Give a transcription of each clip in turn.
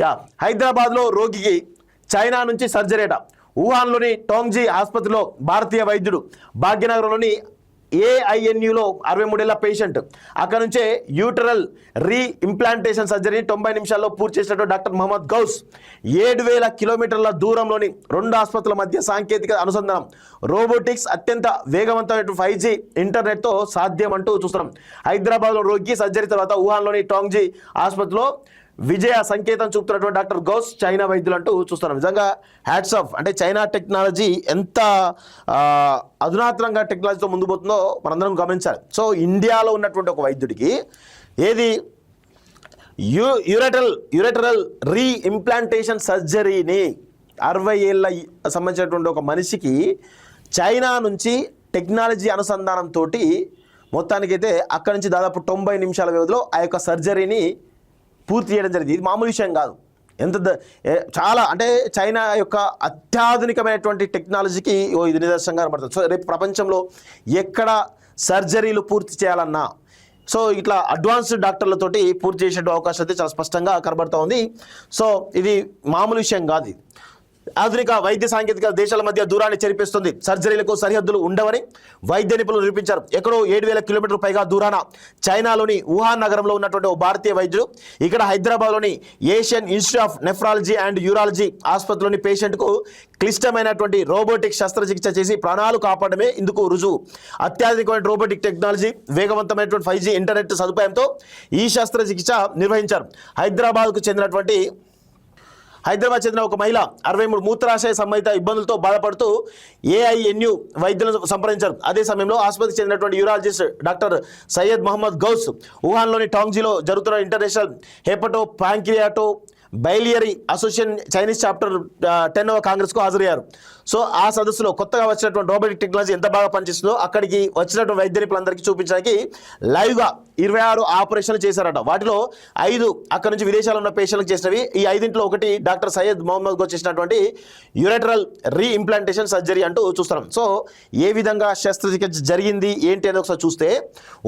Yeah హైదరాబాద్లో రోగికి China నుంచి సర్జరీ అట. వుహాన్లోని టోంగ్జీ ఆసుపత్రిలో భారతీయ వైద్యుడు, భాగ్యనగరంలోని ఏఐఎన్యులో 63 ఏళ్ల పేషెంట్, అక్కడ నుంచే యూటరల్ రీ ఇంప్లాంటేషన్ సర్జరీని 90 నిమిషాల్లో పూర్తి చేసినట్టు డాక్టర్ మహమ్మద్ గౌస్. 7,000 కిలోమీటర్ల దూరంలోని 2 ఆసుపత్రుల మధ్య సాంకేతిక అనుసంధానం, రోబోటిక్స్, అత్యంత వేగవంతమైన 5G ఇంటర్నెట్తో సాధ్యం అంటూ చూస్తున్నాం. హైదరాబాద్లో రోగికి సర్జరీ తర్వాత వుహాన్లోని టోంగ్జీ ఆసుపత్రిలో విజయ సంకేతం చూపుతున్నటువంటి డాక్టర్ గౌస్ చైనా వైద్యులు అంటూ చూస్తున్నాం. నిజంగా హ్యాట్స్ ఆఫ్. అంటే చైనా టెక్నాలజీ ఎంత అధునాతనంగా టెక్నాలజీతో ముందు పోతుందో మనందరం గమనించాలి. సో ఇండియాలో ఉన్నటువంటి ఒక వైద్యుడికి ఏది యూరెటరల్ రీ ఇంప్లాంటేషన్ సర్జరీని 60 ఏళ్ళ సంబంధించినటువంటి ఒక మనిషికి చైనా నుంచి టెక్నాలజీ అనుసంధానంతో మొత్తానికైతే అక్కడి నుంచి దాదాపు 90 నిమిషాల వ్యవధిలో ఆ యొక్క సర్జరీని పూర్తి చేయడం జరిగింది. ఇది మామూలు విషయం కాదు. చాలా అంటే చైనా యొక్క అత్యాధునికమైనటువంటి టెక్నాలజీకి ఇది నిదర్శనంగా కనబడుతుంది. సో రేపు ప్రపంచంలో ఎక్కడ సర్జరీలు పూర్తి చేయాలన్నా సో ఇట్లా అడ్వాన్స్డ్ డాక్టర్లతోటి పూర్తి చేసే అవకాశం అయితే చాలా స్పష్టంగా కనబడుతూ ఉంది. సో ఇది మామూలు విషయం కాదు. ఆధునిక వైద్య సాంకేతిక దేశాల మధ్య దూరాన్ని చెరిపిస్తుంది. సర్జరీలకు సరిహద్దులు ఉండవని వైద్య నిపుణులు నిరూపించారు. ఎక్కడో 7,000 కిలోమీటర్ల పైగా దూరాన చైనాలోని వుహాన్ నగరంలో ఉన్నటువంటి ఓ భారతీయ వైద్యుడు ఇక్కడ హైదరాబాద్లోని Asian institute of nephrology and urology ఆసుపత్రిలోని పేషెంట్కు క్లిష్టమైనటువంటి రోబోటిక్ శస్త్రచికిత్స చేసి ప్రాణాలు కాపాడమే ఇందుకు రుజువు. అత్యాధునికమైన రోబోటిక్ టెక్నాలజీ, వేగవంతమైనటువంటి 5G ఇంటర్నెట్ సదుపాయంతో ఈ శస్త్రచికిత్స నిర్వహించారు. హైదరాబాద్ చెందిన ఒక మహిళ 63 మూత్రాశయ సంబంధిత ఇబ్బందులతో బాధపడుతూ ఏఐఎన్యు వైద్యులను సంప్రదించారు. అదే సమయంలో ఆసుపత్రికి చెందినటువంటి యూరాలజిస్ట్ డాక్టర్ సయ్యద్ మహమ్మద్ గౌస్ వుహాన్లోని టాంగ్జీలో జరుగుతున్న international hepato pancreato biliary association Chinese chapter 10వ కాంగ్రెస్కు హాజరయ్యారు. సో ఆ సదస్సులో కొత్తగా వచ్చినటువంటి రోబోటిక్ టెక్నాలజీ ఎంత బాగా పనిచేస్తుందో అక్కడికి వచ్చినటువంటి వైద్య నిపుణులందరికీ చూపించడానికి లైవ్గా 26 ఆపరేషన్లు చేశారట. వాటిలో 5 అక్కడ నుంచి విదేశాల్లో ఉన్న పేషెంట్లకు చేసినవి. ఈ 5 ఒకటి డాక్టర్ సయ్యద్ మహమ్మద్ గౌస్ చేసినటువంటి యూరెటరల్ రీ ఇంప్లాంటేషన్ సర్జరీ అంటూ చూస్తున్నాం. సో ఏ విధంగా శస్త్రచికిత్స జరిగింది ఏంటి అనేది ఒకసారి చూస్తే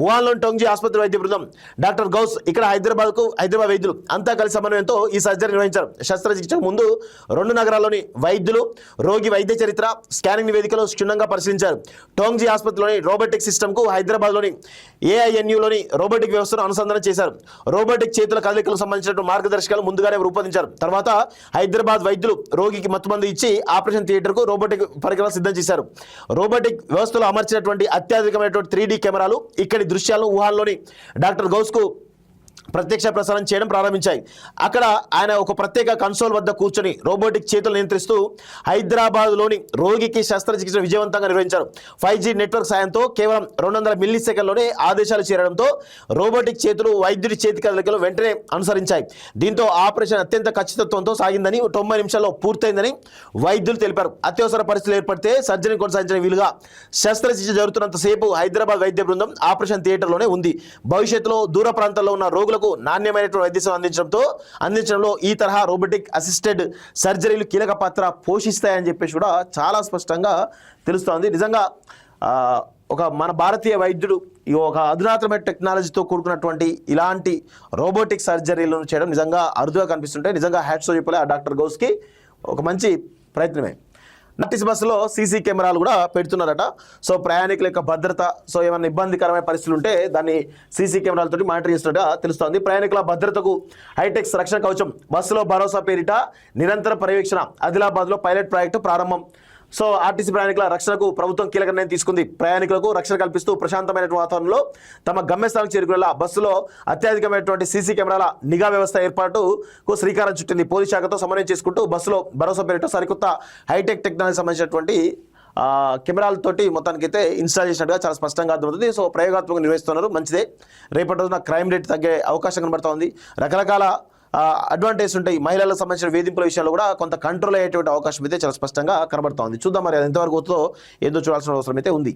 వుహాన్లోని టోంగ్జీ ఆసుపత్రి వైద్య బృందం, డాక్టర్ గౌస్, ఇక్కడ హైదరాబాద్ వైద్యులు అంతా కలిసి సమన్వయంతో ఈ సర్జరీ నిర్వహించారు. శస్త్రచికిత్సకు ముందు 2 నగరాల్లోని వైద్యులు రోగి వైద్య చరిత్ర, స్కానింగ్ నివేదికలు క్షుణ్ణంగా పరిశీలించారు. టోంగ్జీ ఆసుపత్రిలోని రోబోటిక్ సిస్టమ్కు హైదరాబాద్లోని ఏఐఎన్యులోని రోబోటిక్ వ్యవస్థను అనుసంధానం చేశారు. రోబోటిక్ చేతుల కదలికలకు సంబంధించిన మార్గదర్శకాలు ముందుగానే రూపొందించారు. తర్వాత హైదరాబాద్ వైద్యులు రోగికి మత్తుమందు ఇచ్చి ఆపరేషన్ థియేటర్కు రోబోటిక్ పరికరాలు సిద్ధం చేశారు. రోబోటిక్ వ్యవస్థలో అమర్చినటువంటి అత్యాధునికమైనటువంటి 3D కెమెరాలు ఇక్కడి దృశ్యాలను వుహాన్లోని డాక్టర్ గౌస్కు ప్రత్యక్ష ప్రసారం చేయడం ప్రారంభించాయి. అక్కడ ఆయన ఒక ప్రత్యేక కన్సోల్ వద్ద కూర్చొని రోబోటిక్ చేతులు నియంత్రిస్తూ హైదరాబాద్లోని రోగికి శస్త్రచికిత్స విజయవంతంగా నిర్వహించారు. 5G నెట్వర్క్ సాయంతో కేవలం 200 మిల్లీ సెకండ్లోనే ఆదేశాలు చేరడంతో రోబోటిక్ చేతులు వైద్యుడి చేతి కదలికలు వెంటనే అనుసరించాయి. దీంతో ఆపరేషన్ అత్యంత ఖచ్చితత్వంతో సాగిందని, 90 నిమిషాల్లో పూర్తయిందని వైద్యులు తెలిపారు. అత్యవసర పరిస్థితులు ఏర్పడితే సర్జరీని కొనసాగించిన వీలుగా శస్త్రచికిత్స జరుగుతున్నంతసేపు హైదరాబాద్ వైద్య బృందం ఆపరేషన్ థియేటర్లోనే ఉంది. భవిష్యత్తులో దూర ప్రాంతాల్లో ఉన్న రోగులకు నాణ్యమైనటువంటి వైద్య సేవ అందించడంలో ఈ తరహా రోబోటిక్ అసిస్టెడ్ సర్జరీలు కీలక పాత్ర పోషిస్తాయని చెప్పేసి కూడా చాలా స్పష్టంగా తెలుస్తోంది. నిజంగా మన భారతీయ వైద్యుడు ఒక అధునాతనమైన టెక్నాలజీతో కూడుకున్నటువంటి ఇలాంటి రోబోటిక్ సర్జరీలను చేయడం నిజంగా అరుదుగా కనిపిస్తుంటే నిజంగా హ్యాట్స్ చెప్పలే ఆ డాక్టర్ గౌస్కి ఒక మంచి ప్రయత్నమే. నటిస్ బస్సులో సీసీ కెమెరాలు కూడా పెడుతున్నారట. సో ప్రయాణికుల యొక్క భద్రత, సో ఏమైనా ఇబ్బందికరమైన పరిస్థితులు ఉంటే దాన్ని సీసీ కెమెరాలతో మానిటర్ చేస్తున్నట్టుగా తెలుస్తోంది. ప్రయాణికుల భద్రతకు హైటెక్స్ రక్షణ కవచం, బస్సులో భరోసా పేరిట నిరంతర పర్యవేక్షణ, ఆదిలాబాద్లో పైలట్ ప్రాజెక్టు ప్రారంభం. సో ఆర్టీసీ ప్రయాణికుల రక్షణకు ప్రభుత్వం కీలక నిర్ణయం తీసుకుంది. ప్రయాణికులకు రక్షణ కల్పిస్తూ ప్రశాంతమైన వాతావరణంలో తమ గమ్యస్థానానికి చేరుకునేలా బస్సులో అత్యధికమైనటువంటి సీసీ కెమెరాల నిఘా వ్యవస్థ ఏర్పాటుకు శ్రీకారం చుట్టింది. పోలీస్ శాఖతో సమన్వయం చేసుకుంటూ బస్సులో భరోసా పేరిట సరికొత్త హైటెక్ టెక్నాలజీ సంబంధించినటువంటి కెమెరాలతోటి మొత్తానికైతే ఇన్స్టాల్ చేసినట్టుగా చాలా స్పష్టంగా అర్థమవుతుంది. సో ప్రయోగాత్మకంగా నిర్వహిస్తున్నారు, మంచిదే. రేపటి రోజున క్రైమ్ రేట్ తగ్గే అవకాశం కనబడుతూ ఉంది. రకరకాల అడ్వాంటేజ్ ఉంటాయి. మహిళలకు సంబంధించిన వేధింపుల విషయాల్లో కూడా కొంత కంట్రోల్ అయ్యేటువంటి అవకాశం అయితే చాలా స్పష్టంగా కనబడుతూ ఉంది. చూద్దాం మరి అది ఎంతవరకు అవుతుందో ఏదో చూడాల్సిన అవసరం అయితే ఉంది.